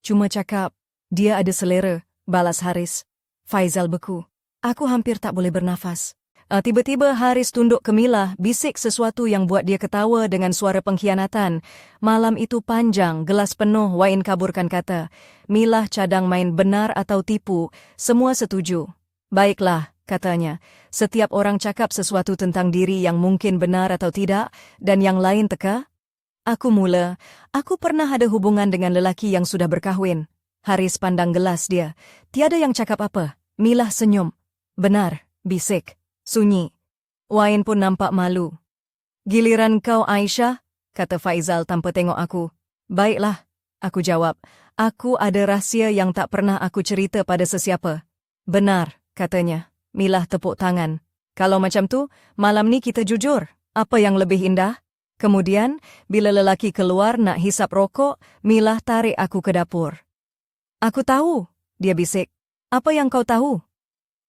Cuma cakap, dia ada selera, balas Haris. Faizal beku. Aku hampir tak boleh bernafas. Tiba-tiba Haris tunduk ke Milah, bisik sesuatu yang buat dia ketawa dengan suara pengkhianatan. Malam itu panjang, gelas penuh, Wain kaburkan kata. Milah cadang main benar atau tipu, semua setuju. Baiklah, katanya. Setiap orang cakap sesuatu tentang diri yang mungkin benar atau tidak, dan yang lain teka. Aku mula, aku pernah ada hubungan dengan lelaki yang sudah berkahwin. Haris pandang gelas dia. Tiada yang cakap apa. Milah senyum. Benar, bisik. Sunyi. Wain pun nampak malu. Giliran kau Aisyah, kata Faizal tanpa tengok aku. Baiklah, aku jawab. Aku ada rahsia yang tak pernah aku cerita pada sesiapa. Benar, katanya. Milah tepuk tangan. Kalau macam tu, malam ni kita jujur. Apa yang lebih indah? Kemudian, bila lelaki keluar nak hisap rokok, Milah tarik aku ke dapur. Aku tahu, dia bisik. Apa yang kau tahu?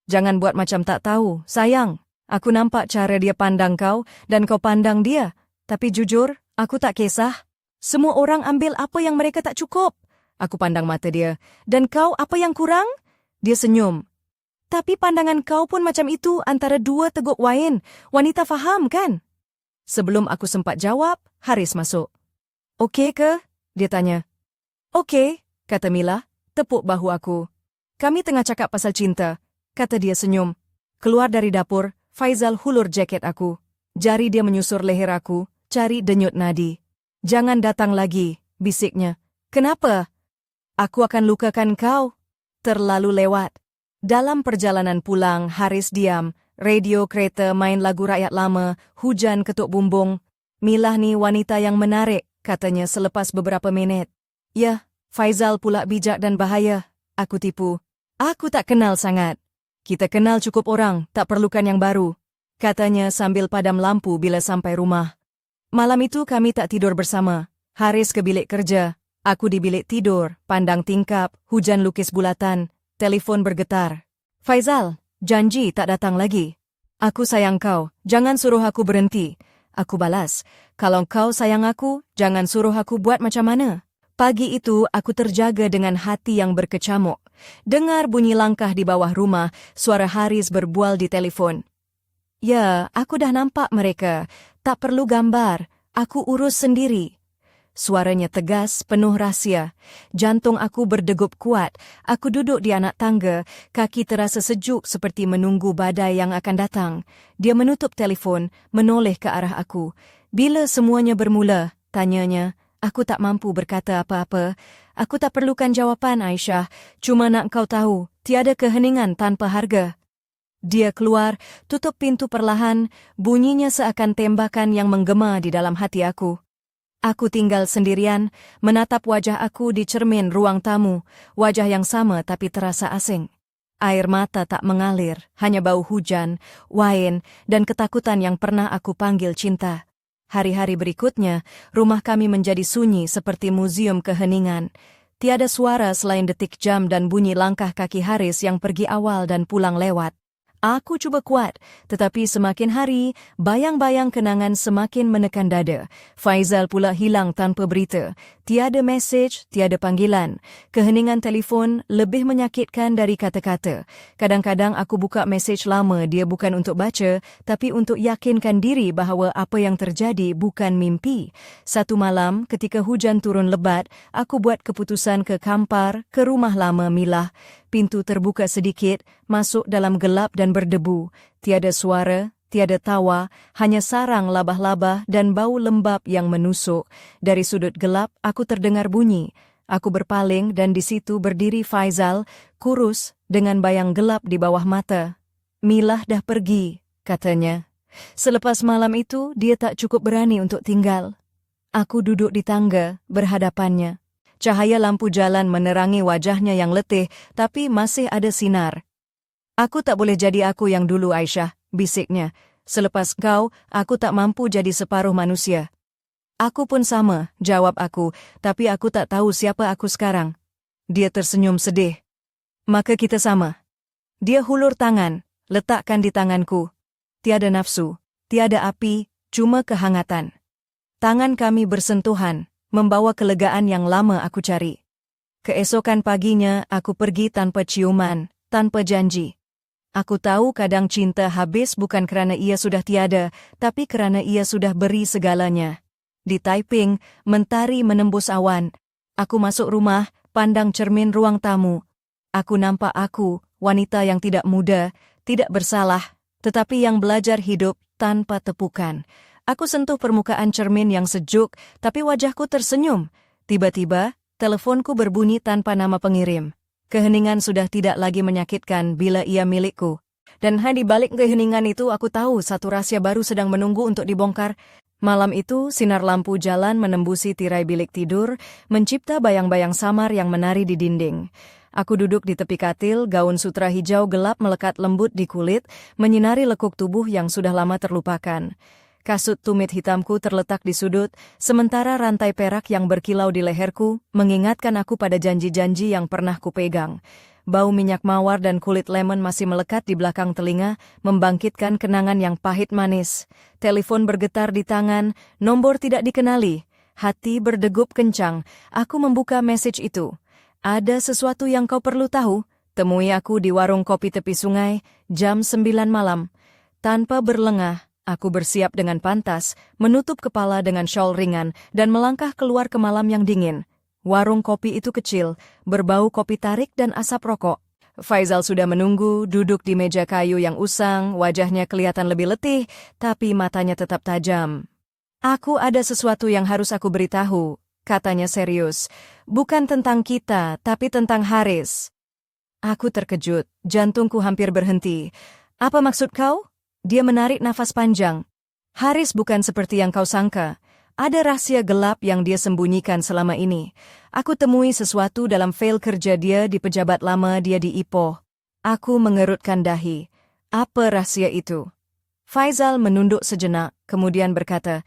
Jangan buat macam tak tahu, sayang. Aku nampak cara dia pandang kau dan kau pandang dia. Tapi jujur, aku tak kisah. Semua orang ambil apa yang mereka tak cukup. Aku pandang mata dia. Dan kau apa yang kurang? Dia senyum. Tapi pandangan kau pun macam itu antara dua teguk Wain. Wanita faham kan? Sebelum aku sempat jawab, Haris masuk. Okey ke? Dia tanya. Okey, kata Milah, tepuk bahu aku. Kami tengah cakap pasal cinta. Kata dia senyum. Keluar dari dapur, Faizal hulur jaket aku. Jari dia menyusur leher aku, cari denyut nadi. Jangan datang lagi, bisiknya. Kenapa? Aku akan lukakan kau. Terlalu lewat. Dalam perjalanan pulang, Haris diam. Radio kereta main lagu rakyat lama, hujan ketuk bumbung. Milah ni wanita yang menarik, katanya selepas beberapa minit. Ya, Faizal pula bijak dan bahaya. Aku tipu. Aku tak kenal sangat. Kita kenal cukup orang, tak perlukan yang baru. Katanya sambil padam lampu bila sampai rumah. Malam itu kami tak tidur bersama. Haris ke bilik kerja. Aku di bilik tidur, pandang tingkap, hujan lukis bulatan. Telefon bergetar. Faizal, janji tak datang lagi. Aku sayang kau, jangan suruh aku berhenti. Aku balas, kalau kau sayang aku, jangan suruh aku buat macam mana. Pagi itu aku terjaga dengan hati yang berkecamuk. Dengar bunyi langkah di bawah rumah, suara Haris berbual di telefon. Ya, aku dah nampak mereka. Tak perlu gambar, aku urus sendiri. Suaranya tegas, penuh rahsia. Jantung aku berdegup kuat. Aku duduk di anak tangga, kaki terasa sejuk seperti menunggu badai yang akan datang. Dia menutup telefon, menoleh ke arah aku. Bila semuanya bermula, tanyanya. Aku tak mampu berkata apa-apa. Aku tak perlukan jawapan, Aisyah. Cuma nak kau tahu, tiada keheningan tanpa harga. Dia keluar, tutup pintu perlahan, bunyinya seakan tembakan yang menggema di dalam hati aku. Aku tinggal sendirian, menatap wajah aku di cermin ruang tamu, wajah yang sama tapi terasa asing. Air mata tak mengalir, hanya bau hujan, wain, dan ketakutan yang pernah aku panggil cinta. Hari-hari berikutnya, rumah kami menjadi sunyi seperti muzium keheningan. Tiada suara selain detik jam dan bunyi langkah kaki Haris yang pergi awal dan pulang lewat. Aku cuba kuat, tetapi semakin hari, bayang-bayang kenangan semakin menekan dada. Faizal pula hilang tanpa berita. Tiada mesej, tiada panggilan. Keheningan telefon lebih menyakitkan dari kata-kata. Kadang-kadang aku buka mesej lama, dia bukan untuk baca, tapi untuk yakinkan diri bahawa apa yang terjadi bukan mimpi. Satu malam, ketika hujan turun lebat, aku buat keputusan ke Kampar, ke rumah lama Milah. Pintu terbuka sedikit, masuk dalam gelap dan berdebu. Tiada suara, tiada tawa, hanya sarang labah-labah dan bau lembab yang menusuk. Dari sudut gelap, aku terdengar bunyi. Aku berpaling dan di situ berdiri Faizal, kurus, dengan bayang gelap di bawah mata. Milah dah pergi, katanya. Selepas malam itu, dia tak cukup berani untuk tinggal. Aku duduk di tangga, berhadapannya. Cahaya lampu jalan menerangi wajahnya yang letih, tapi masih ada sinar. Aku tak boleh jadi aku yang dulu, Aisyah, bisiknya. Selepas kau, aku tak mampu jadi separuh manusia. Aku pun sama, jawab aku, tapi aku tak tahu siapa aku sekarang. Dia tersenyum sedih. Maka kita sama. Dia hulur tangan, letakkan di tanganku. Tiada nafsu, tiada api, cuma kehangatan. Tangan kami bersentuhan, membawa kelegaan yang lama aku cari. Keesokan paginya aku pergi tanpa ciuman, tanpa janji. Aku tahu kadang cinta habis bukan kerana ia sudah tiada, tapi kerana ia sudah beri segalanya. Di Taiping, mentari menembus awan. Aku masuk rumah, pandang cermin ruang tamu. Aku nampak aku, wanita yang tidak muda, tidak bersalah, tetapi yang belajar hidup tanpa tepukan. Aku sentuh permukaan cermin yang sejuk, tapi wajahku tersenyum. Tiba-tiba, teleponku berbunyi tanpa nama pengirim. Keheningan sudah tidak lagi menyakitkan bila ia milikku. Dan di balik keheningan itu aku tahu satu rahasia baru sedang menunggu untuk dibongkar. Malam itu, sinar lampu jalan menembusi tirai bilik tidur, mencipta bayang-bayang samar yang menari di dinding. Aku duduk di tepi katil, gaun sutra hijau gelap melekat lembut di kulit, menyinari lekuk tubuh yang sudah lama terlupakan. Kasut tumit hitamku terletak di sudut, sementara rantai perak yang berkilau di leherku mengingatkan aku pada janji-janji yang pernah kupegang. Bau minyak mawar dan kulit lemon masih melekat di belakang telinga, membangkitkan kenangan yang pahit manis. Telepon bergetar di tangan, nombor tidak dikenali. Hati berdegup kencang, aku membuka message itu. Ada sesuatu yang kau perlu tahu? Temui aku di warung kopi tepi sungai, jam 9 malam. Tanpa berlengah, aku bersiap dengan pantas, menutup kepala dengan shawl ringan, dan melangkah keluar ke malam yang dingin. Warung kopi itu kecil, berbau kopi tarik dan asap rokok. Faizal sudah menunggu, duduk di meja kayu yang usang, wajahnya kelihatan lebih letih, tapi matanya tetap tajam. Aku ada sesuatu yang harus aku beritahu, katanya serius. Bukan tentang kita, tapi tentang Haris. Aku terkejut, jantungku hampir berhenti. Apa maksud kau? Dia menarik nafas panjang. Haris bukan seperti yang kau sangka. Ada rahasia gelap yang dia sembunyikan selama ini. Aku temui sesuatu dalam fail kerja dia di pejabat lama dia di Ipoh. Aku mengerutkan dahi. Apa rahasia itu? Faizal menunduk sejenak, kemudian berkata,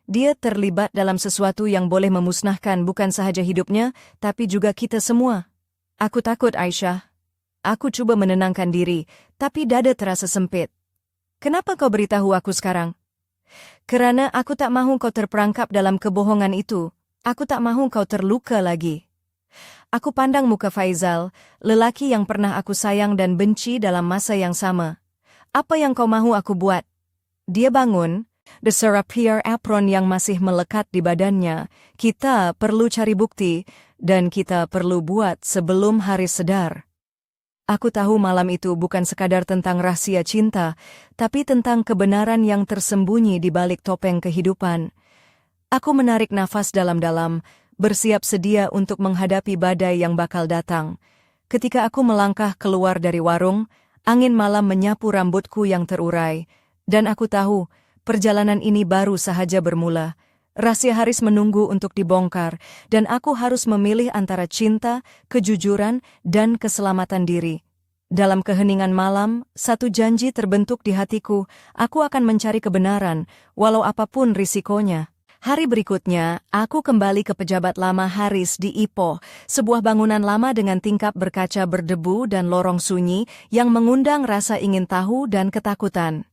dia terlibat dalam sesuatu yang boleh memusnahkan bukan sahaja hidupnya, tapi juga kita semua. Aku takut, Aisyah. Aku coba menenangkan diri, tapi dada terasa sempit. Kenapa kau beritahu aku sekarang? Kerana aku tak mahu kau terperangkap dalam kebohongan itu. Aku tak mahu kau terluka lagi. Aku pandang muka Faizal, lelaki yang pernah aku sayang dan benci dalam masa yang sama. Apa yang kau mahu aku buat? Dia bangun, deserapier apron yang masih melekat di badannya. Kita perlu cari bukti, dan kita perlu buat sebelum Haris sedar. Aku tahu malam itu bukan sekadar tentang rahasia cinta, tapi tentang kebenaran yang tersembunyi di balik topeng kehidupan. Aku menarik nafas dalam-dalam, bersiap sedia untuk menghadapi badai yang bakal datang. Ketika aku melangkah keluar dari warung, angin malam menyapu rambutku yang terurai, dan aku tahu perjalanan ini baru sahaja bermula. Rahasia Haris menunggu untuk dibongkar, dan aku harus memilih antara cinta, kejujuran, dan keselamatan diri. Dalam keheningan malam, satu janji terbentuk di hatiku, aku akan mencari kebenaran, walau apapun risikonya. Hari berikutnya, aku kembali ke pejabat lama Haris di Ipoh, sebuah bangunan lama dengan tingkap berkaca berdebu dan lorong sunyi yang mengundang rasa ingin tahu dan ketakutan.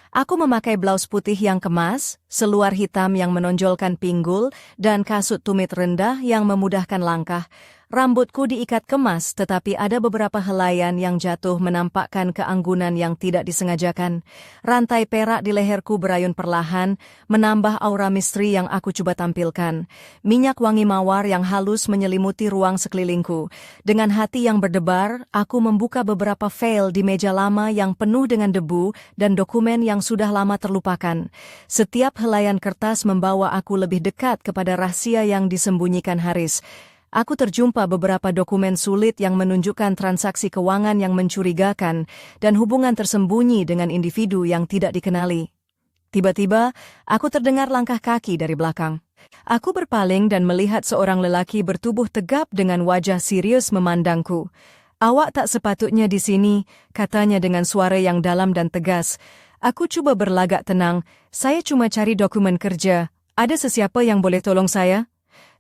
Aku memakai blaus putih yang kemas, seluar hitam yang menonjolkan pinggul, dan kasut tumit rendah yang memudahkan langkah. Rambutku diikat kemas, tetapi ada beberapa helaian yang jatuh menampakkan keanggunan yang tidak disengajakan. Rantai perak di leherku berayun perlahan, menambah aura misteri yang aku coba tampilkan. Minyak wangi mawar yang halus menyelimuti ruang sekelilingku. Dengan hati yang berdebar, aku membuka beberapa fail di meja lama yang penuh dengan debu dan dokumen yang sudah lama terlupakan. Setiap helaian kertas membawa aku lebih dekat kepada rahasia yang disembunyikan Haris. Aku terjumpa beberapa dokumen sulit yang menunjukkan transaksi keuangan yang mencurigakan dan hubungan tersembunyi dengan individu yang tidak dikenali. Tiba-tiba, aku terdengar langkah kaki dari belakang. Aku berpaling dan melihat seorang lelaki bertubuh tegap dengan wajah serius memandangku. "Awak tak sepatutnya di sini," katanya dengan suara yang dalam dan tegas. Aku cuba berlagak tenang. "Saya cuma cari dokumen kerja." Ada sesiapa yang boleh tolong saya?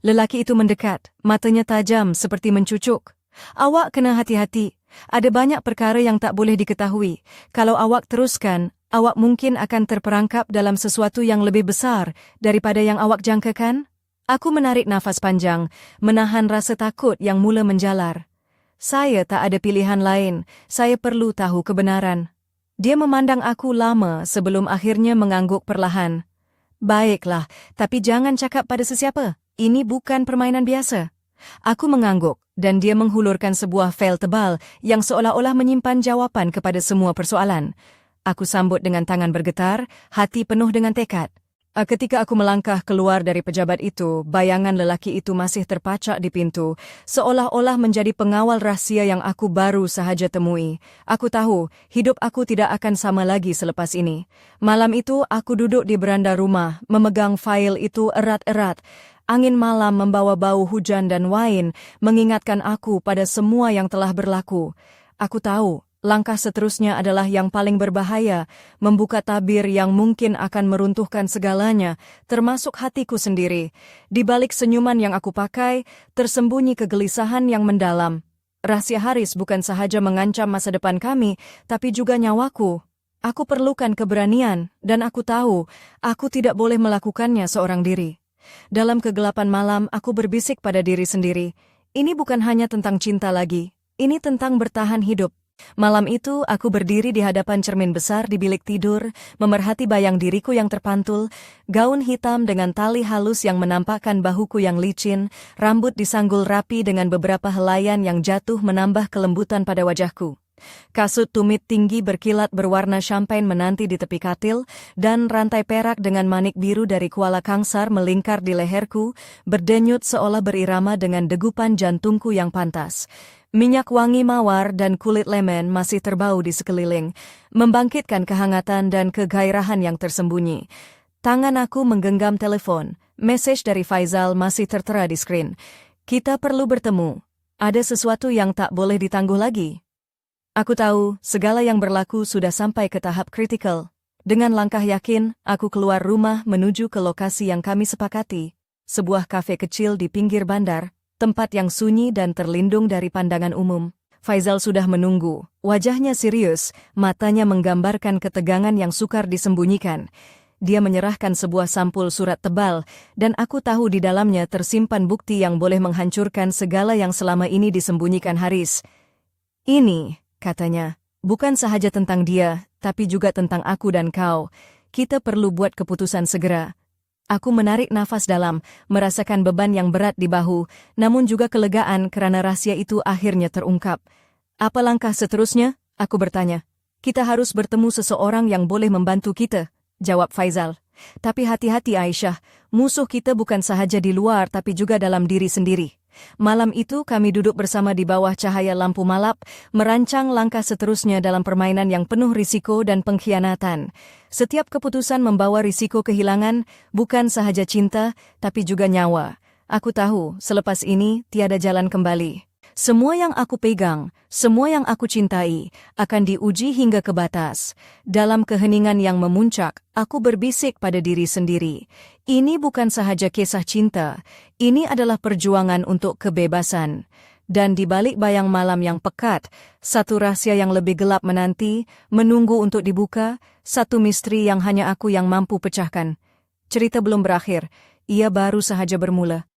Lelaki itu mendekat, matanya tajam seperti mencucuk. Awak kena hati-hati. Ada banyak perkara yang tak boleh diketahui. Kalau awak teruskan, awak mungkin akan terperangkap dalam sesuatu yang lebih besar daripada yang awak jangkakan. Aku menarik nafas panjang, menahan rasa takut yang mula menjalar. Saya tak ada pilihan lain, saya perlu tahu kebenaran. Dia memandang aku lama sebelum akhirnya mengangguk perlahan. Baiklah, tapi jangan cakap pada sesiapa. Ini bukan permainan biasa. Aku mengangguk, dan dia menghulurkan sebuah fail tebal yang seolah-olah menyimpan jawapan kepada semua persoalan. Aku sambut dengan tangan bergetar, hati penuh dengan tekad. Ketika aku melangkah keluar dari pejabat itu, bayangan lelaki itu masih terpacak di pintu, seolah-olah menjadi pengawal rahsia yang aku baru sahaja temui. Aku tahu, hidup aku tidak akan sama lagi selepas ini. Malam itu, aku duduk di beranda rumah, memegang fail itu erat-erat. Angin malam membawa bau hujan dan wain, mengingatkan aku pada semua yang telah berlaku. Aku tahu, langkah seterusnya adalah yang paling berbahaya, membuka tabir yang mungkin akan meruntuhkan segalanya, termasuk hatiku sendiri. Di balik senyuman yang aku pakai, tersembunyi kegelisahan yang mendalam. Rahasia Haris bukan sahaja mengancam masa depan kami, tapi juga nyawaku. Aku perlukan keberanian, dan aku tahu, aku tidak boleh melakukannya seorang diri. Dalam kegelapan malam, aku berbisik pada diri sendiri. Ini bukan hanya tentang cinta lagi, ini tentang bertahan hidup. Malam itu, aku berdiri di hadapan cermin besar di bilik tidur, memerhati bayang diriku yang terpantul, gaun hitam dengan tali halus yang menampakkan bahuku yang licin, rambut disanggul rapi dengan beberapa helaian yang jatuh menambah kelembutan pada wajahku. Kasut tumit tinggi berkilat berwarna champagne menanti di tepi katil, dan rantai perak dengan manik biru dari kuala kangsar melingkar di leherku, berdenyut seolah berirama dengan degupan jantungku yang pantas. Minyak wangi mawar dan kulit lemen masih terbau di sekeliling, membangkitkan kehangatan dan kegairahan yang tersembunyi. Tangan aku menggenggam telepon, mesej dari Faizal masih tertera di skrin. Kita perlu bertemu. Ada sesuatu yang tak boleh ditangguh lagi. Aku tahu, segala yang berlaku sudah sampai ke tahap kritikal. Dengan langkah yakin, aku keluar rumah menuju ke lokasi yang kami sepakati, sebuah kafe kecil di pinggir bandar, tempat yang sunyi dan terlindung dari pandangan umum. Faizal sudah menunggu, wajahnya serius, matanya menggambarkan ketegangan yang sukar disembunyikan. Dia menyerahkan sebuah sampul surat tebal, dan aku tahu di dalamnya tersimpan bukti yang boleh menghancurkan segala yang selama ini disembunyikan Haris. Ini, katanya, bukan sahaja tentang dia, tapi juga tentang aku dan kau. Kita perlu buat keputusan segera. Aku menarik nafas dalam, merasakan beban yang berat di bahu, namun juga kelegaan kerana rahasia itu akhirnya terungkap. Apa langkah seterusnya? Aku bertanya. Kita harus bertemu seseorang yang boleh membantu kita, jawab Faizal. Tapi hati-hati Aisyah, musuh kita bukan sahaja di luar tapi juga dalam diri sendiri. Malam itu kami duduk bersama di bawah cahaya lampu malap, merancang langkah seterusnya dalam permainan yang penuh risiko dan pengkhianatan. Setiap keputusan membawa risiko kehilangan, bukan sahaja cinta, tapi juga nyawa. Aku tahu, selepas ini, tiada jalan kembali. Semua yang aku pegang, semua yang aku cintai, akan diuji hingga ke batas. Dalam keheningan yang memuncak, aku berbisik pada diri sendiri. Ini bukan sahaja kisah cinta, ini adalah perjuangan untuk kebebasan. Dan di balik bayang malam yang pekat, satu rahasia yang lebih gelap menanti, menunggu untuk dibuka, satu misteri yang hanya aku yang mampu pecahkan. Cerita belum berakhir, ia baru sahaja bermula.